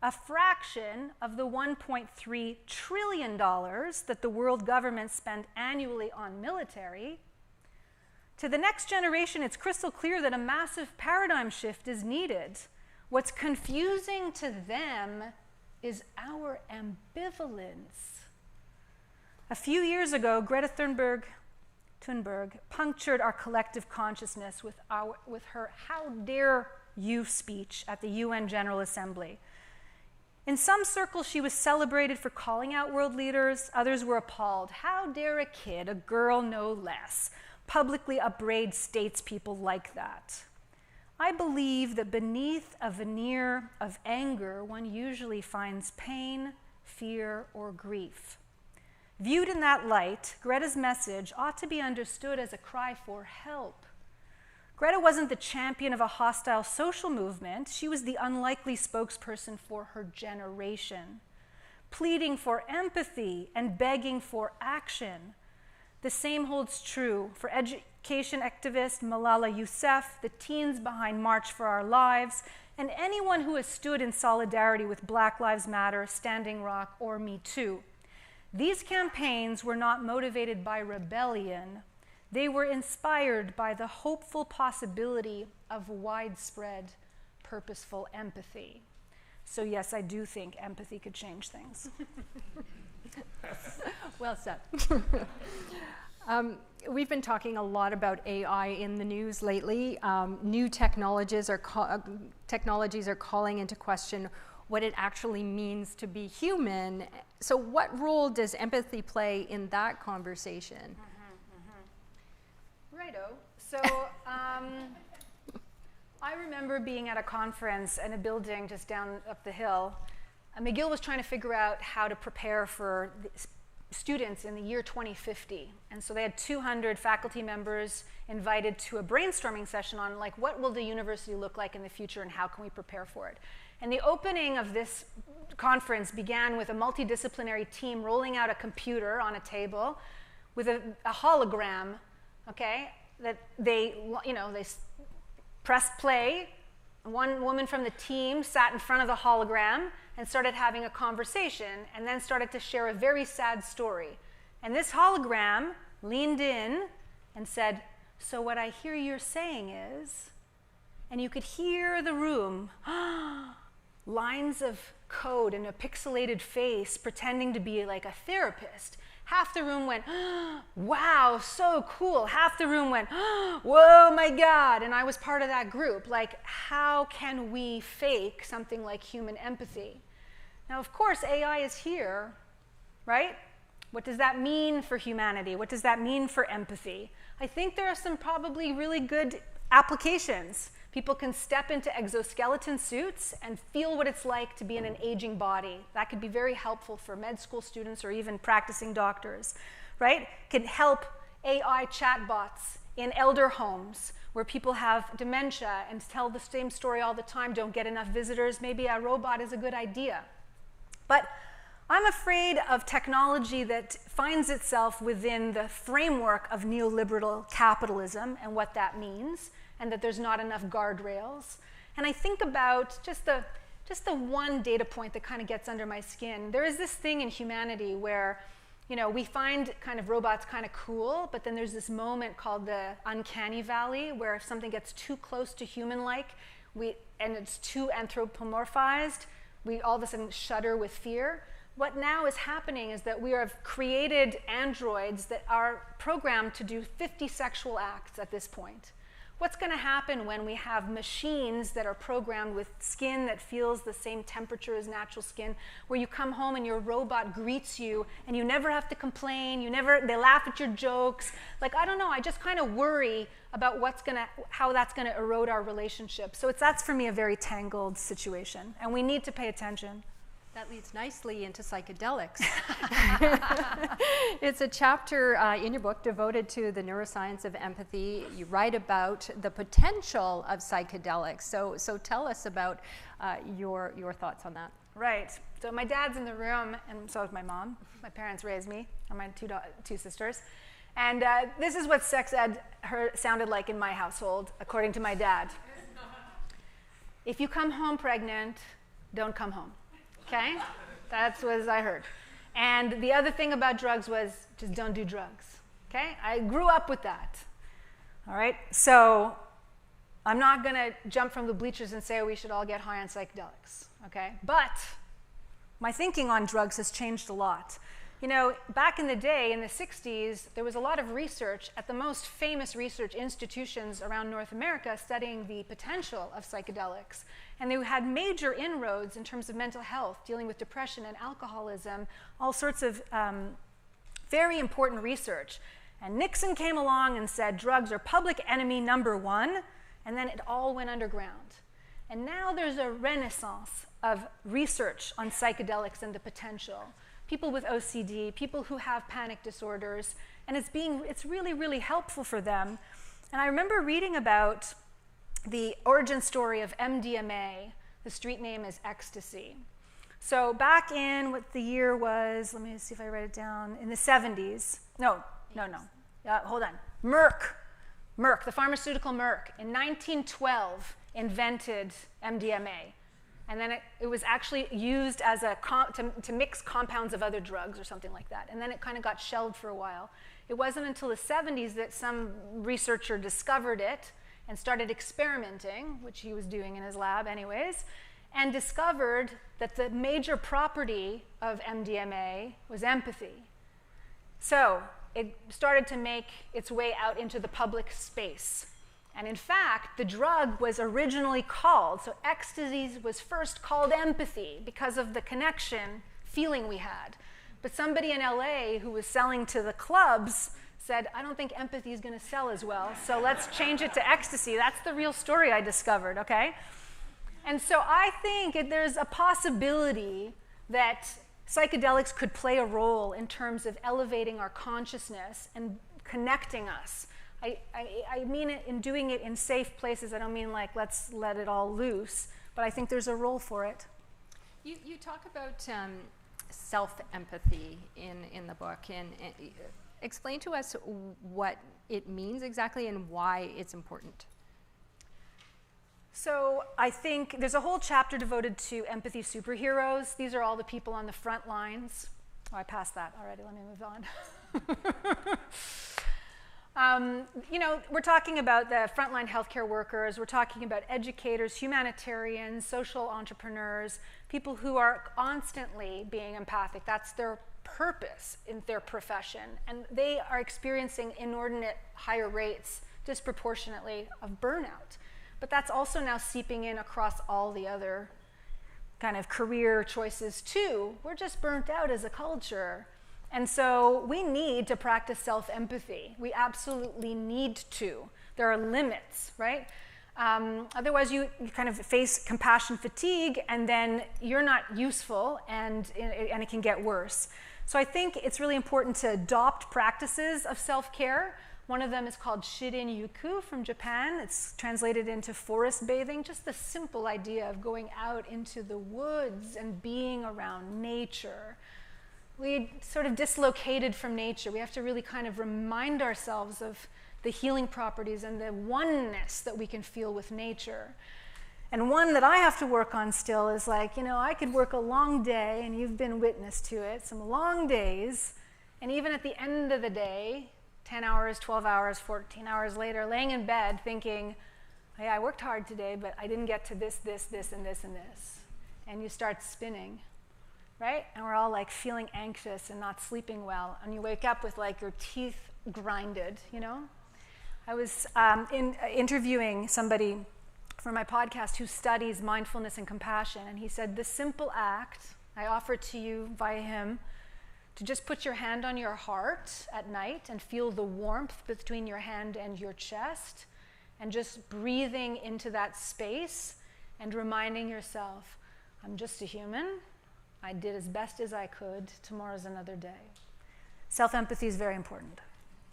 a fraction of the $1.3 trillion that the world governments spend annually on military. To the next generation, it's crystal clear that a massive paradigm shift is needed. What's confusing to them is our ambivalence. A few years ago, Greta Thunberg punctured our collective consciousness with her "How dare you" speech at the UN General Assembly. In some circles, she was celebrated for calling out world leaders. Others were appalled. How dare a kid, a girl no less, publicly upbraid statespeople like that? I believe that beneath a veneer of anger, one usually finds pain, fear, or grief. Viewed in that light, Greta's message ought to be understood as a cry for help. Greta wasn't the champion of a hostile social movement. She was the unlikely spokesperson for her generation, pleading for empathy and begging for action. The same holds true for education activist Malala Yousafzai, the teens behind March for Our Lives, and anyone who has stood in solidarity with Black Lives Matter, Standing Rock, or Me Too. These campaigns were not motivated by rebellion. They were inspired by the hopeful possibility of widespread, purposeful empathy. So yes, I do think empathy could change things. Well said. We've been talking a lot about AI in the news lately. New technologies are calling into question what it actually means to be human. So what role does empathy play in that conversation? Righto. So I remember being at a conference in a building just down up the hill. McGill was trying to figure out how to prepare for students in the year 2050. And so they had 200 faculty members invited to a brainstorming session on like, what will the university look like in the future and how can we prepare for it? And the opening of this conference began with a multidisciplinary team rolling out a computer on a table with a hologram, okay, that they pressed play. One woman from the team sat in front of the hologram and started having a conversation and then started to share a very sad story. And this hologram leaned in and said, "So what I hear you're saying is," and you could hear the room, lines of code and a pixelated face pretending to be like a therapist. Half the room went, "Wow, so cool." Half the room went, "Whoa, my God." And I was part of that group. Like, how can we fake something like human empathy? Now, of course, AI is here, right? What does that mean for humanity? What does that mean for empathy? I think there are some probably really good applications. People can step into exoskeleton suits and feel what it's like to be in an aging body. That could be very helpful for med school students or even practicing doctors, right? Can help AI chatbots in elder homes where people have dementia and tell the same story all the time, don't get enough visitors. Maybe a robot is a good idea. But I'm afraid of technology that finds itself within the framework of neoliberal capitalism and what that means, and that there's not enough guardrails. And I think about just the one data point that kind of gets under my skin. There is this thing in humanity where, you know, we find kind of robots kind of cool, but then there's this moment called the uncanny valley where if something gets too close to human-like and it's too anthropomorphized, we all of a sudden shudder with fear. What now is happening is that we have created androids that are programmed to do 50 sexual acts at this point. What's going to happen when we have machines that are programmed with skin that feels the same temperature as natural skin, where you come home and your robot greets you and you never have to complain, they laugh at your jokes? Like, I don't know, I just kind of worry about how that's going to erode our relationship. So that's for me a very tangled situation, and we need to pay attention. That leads nicely into psychedelics. It's a chapter in your book devoted to the neuroscience of empathy. You write about the potential of psychedelics. So tell us about your thoughts on that. Right. So my dad's in the room, and so is my mom. My parents raised me, and my two sisters. And this is what sex ed sounded like in my household, according to my dad. If you come home pregnant, don't come home. Okay? That's what I heard. And the other thing about drugs was just don't do drugs. Okay? I grew up with that. All right? So I'm not going to jump from the bleachers and say we should all get high on psychedelics. Okay? But my thinking on drugs has changed a lot. You know, back in the day, in the 60s, there was a lot of research at the most famous research institutions around North America studying the potential of psychedelics. And they had major inroads in terms of mental health, dealing with depression and alcoholism, all sorts of very important research. And Nixon came along and said drugs are public enemy #1, and then it all went underground. And now there's a renaissance of research on psychedelics and the potential. People with OCD, people who have panic disorders, and it's really, really helpful for them. And I remember reading about the origin story of MDMA. The street name is ecstasy. So back in what the year was, let me see if I write it down, in the 70s. No. Hold on. Merck, the pharmaceutical Merck, in 1912 invented MDMA. And then it was actually used as to mix compounds of other drugs or something like that. And then it kind of got shelved for a while. It wasn't until the 70s that some researcher discovered it and started experimenting, which he was doing in his lab anyways, and discovered that the major property of MDMA was empathy. So it started to make its way out into the public space. And in fact, the drug was originally called, so ecstasy was first called empathy because of the feeling we had. But somebody in LA who was selling to the clubs said, I don't think empathy is going to sell as well, so let's change it to ecstasy. That's the real story I discovered, okay? And so I think there's a possibility that psychedelics could play a role in terms of elevating our consciousness and connecting us. I mean it in doing it in safe places. I don't mean like let's let it all loose, but I think there's a role for it. You talk about self-empathy in the book, and explain to us what it means exactly and why it's important. So I think there's a whole chapter devoted to empathy superheroes. These are all the people on the front lines. Oh, I passed that already. Let me move on. You know, we're talking about the frontline healthcare workers, we're talking about educators, humanitarians, social entrepreneurs, people who are constantly being empathic. That's their purpose in their profession. And they are experiencing inordinate higher rates, disproportionately, of burnout. But that's also now seeping in across all the other kind of career choices too. We're just burnt out as a culture. And so we need to practice self-empathy. We absolutely need to. There are limits, right? Otherwise, you kind of face compassion fatigue, and then you're not useful, and it can get worse. So I think it's really important to adopt practices of self-care. One of them is called Shirin-yuku from Japan. It's translated into forest bathing, just the simple idea of going out into the woods and being around nature. We sort of dislocated from nature. We have to really kind of remind ourselves of the healing properties and the oneness that we can feel with nature. And one that I have to work on still is like, you know, I could work a long day, and you've been witness to it, some long days, and even at the end of the day, 10 hours, 12 hours, 14 hours later, laying in bed thinking, hey, I worked hard today, but I didn't get to this, this, this, and this, and this. And you start spinning, right? And we're all like feeling anxious and not sleeping well, and you wake up with like your teeth grinded, you know? I was interviewing somebody for my podcast who studies mindfulness and compassion, and he said, the simple act I offer to you via him to just put your hand on your heart at night and feel the warmth between your hand and your chest, and just breathing into that space and reminding yourself, I'm just a human. I did as best as I could. Tomorrow's another day. Self-empathy is very important.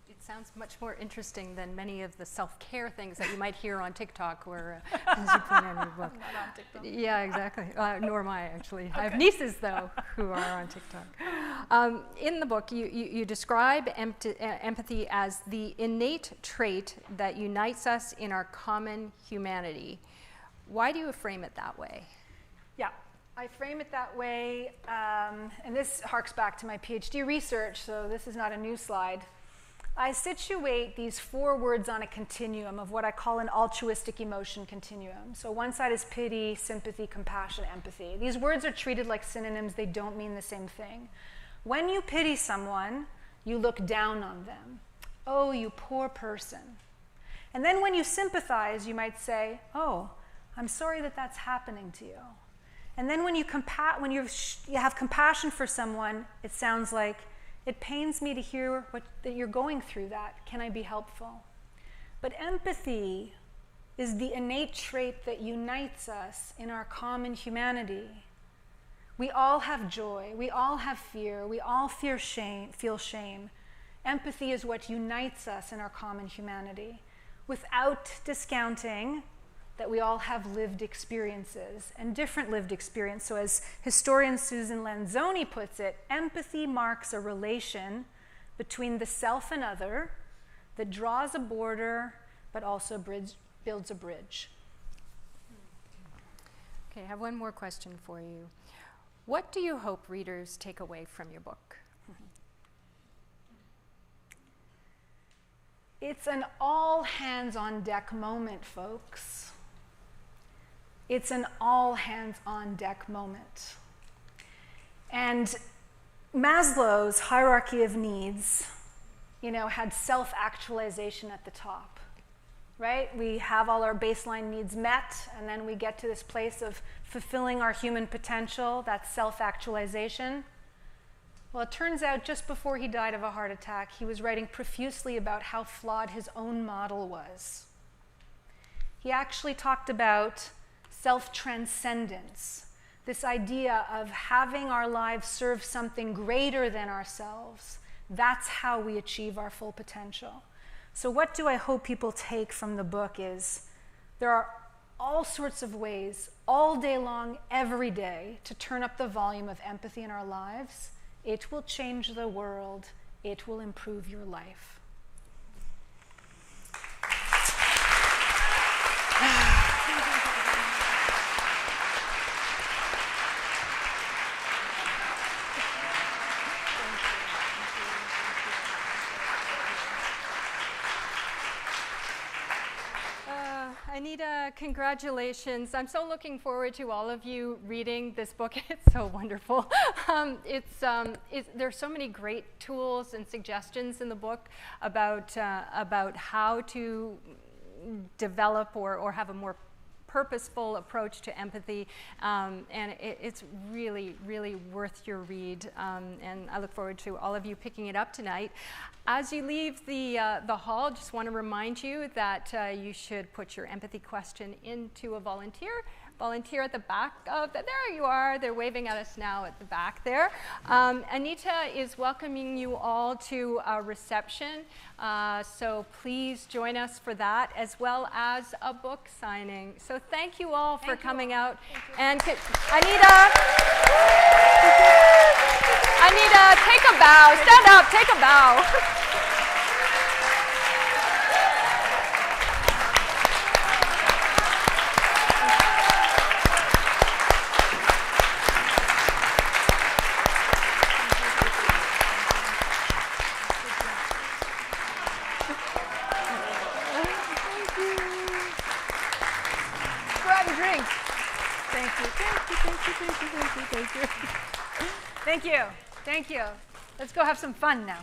It sounds much more interesting than many of the self-care things that you might hear on TikTok, or as you point out in your book. I'm not on TikTok. Yeah, exactly. Nor am I, actually. Okay. I have nieces, though, who are on TikTok. In the book, you describe empathy as the innate trait that unites us in our common humanity. Why do you frame it that way? Yeah. I frame it that way, and this harks back to my PhD research, so this is not a new slide. I situate these 4 words on a continuum of what I call an altruistic emotion continuum. So one side is pity, sympathy, compassion, empathy. These words are treated like synonyms. They don't mean the same thing. When you pity someone, you look down on them. Oh, you poor person. And then when you sympathize, you might say, oh, I'm sorry that that's happening to you. And then when you have compassion for someone, it sounds like, it pains me to hear that you're going through that. Can I be helpful? But empathy is the innate trait that unites us in our common humanity. We all have joy. We all have fear. We all feel shame. Empathy is what unites us in our common humanity, without discounting that we all have lived experiences and different lived experiences. So as historian Susan Lanzoni puts it, empathy marks a relation between the self and other that draws a border but also builds a bridge. Okay, I have one more question for you. What do you hope readers take away from your book? It's an all hands on deck moment, folks. It's an all hands on deck moment. And Maslow's hierarchy of needs, had self-actualization at the top, right? We have all our baseline needs met, and then we get to this place of fulfilling our human potential, that's self-actualization. Well, it turns out just before he died of a heart attack, he was writing profusely about how flawed his own model was. He actually talked about self-transcendence, this idea of having our lives serve something greater than ourselves. That's how we achieve our full potential. So what do I hope people take from the book is there are all sorts of ways, all day long, every day, to turn up the volume of empathy in our lives. It will change the world. It will improve your life. Anita, congratulations. I'm so looking forward to all of you reading this book. It's so wonderful. There's so many great tools and suggestions in the book about how to develop or have a more Purposeful Approach to Empathy, and it's really, really worth your read, and I look forward to all of you picking it up tonight. As you leave the hall, just want to remind you that you should put your empathy question into a volunteer at the back of there you are. They're waving at us now at the back there. Anita is welcoming you all to a reception, so please join us for that, as well as a book signing. So thank you all for coming out. And Anita, take a bow. Stand up, take a bow. Thank you. Thank you. Let's go have some fun now.